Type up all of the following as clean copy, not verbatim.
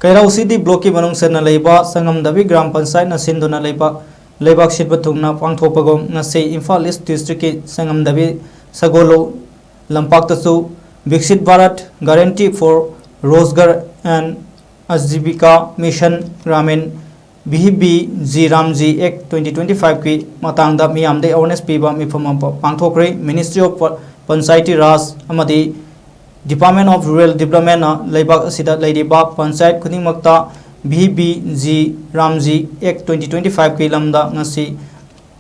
कैराउसीदी block की मनुंग सेना लेबा संगमदबी ग्राम पंचायत न सिंधुना लेबाक सिटबा थुंगना पांगथोपगोम ngasi Imphal East District की संगमदबी सगोलो लंपाक्तसु Viksit Bharat guarantee for Rozgar and Ajeevika mission Gramin BBG Ramji act 2025 की मतंगदा मियामदे अवेयरनेस पीबा मिफम पांगथोक्रे मिनिस्ट्री ऑफ पंचायती राज अमदी डिपार्टमेंट ऑफ रूरल डेवलपमेंट लेबाक असिदा लेरिबा पंचायत खुदिंगमक्ता BBG रामजी एक्ट 2025 की लमदा ngasi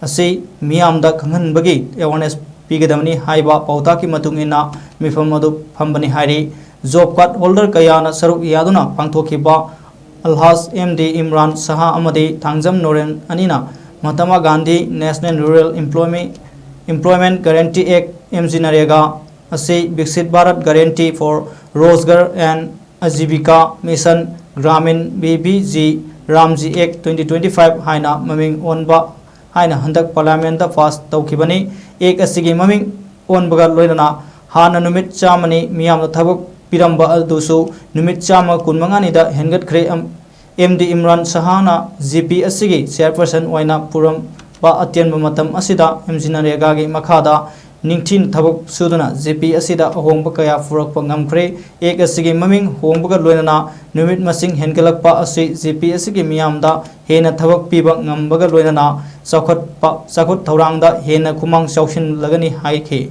asi मियामदा खंगहनबगी अवेयरनेस पीगदमनी हाइबा पौता की मतुंगिना मिफम अदु फंबनी हाइरी जॉब कार्ड होल्डर कयाना सरुक यादुना पांगथोखिबा अलहाज MD इमरान शाह अमदी थांगजम नोरेन अनिना Mahatma Gandhi national rural employment guarantee act MG NREGA असे Viksit Bharat guarantee for Rozgar and Ajeevika mission Gramin BBG Ramji act 2025 हाइना ममिंग ओनबा हाइना हंदक पार्लियामेंट पास तौखिबनी एक असिगी ममिंग ओनबगा लोइना हाना नुमित चामनी मियाम थबक पिरंबा अदुसु नुमित चाम कुनमंगानिदा हेनगतख्रे MD इमरान शाहना GP असिगी चेयरपर्सन ओइना पुरम बा अत्यंब मतम असिदा MG नरेगागी मखादा निंगथिन थबक सुदना GP असिदा होंब कया फुरक पंगमख्रे एक असिगी ममिंग होंबगा लोइना नुमित मसिंग हेनगलकपा असि GP असिगी मियामदा हेना थबक पीबा ngambगा लोइना चाखत थौरांगदा हेना खुमांग चौसिन लगनी हाइखे।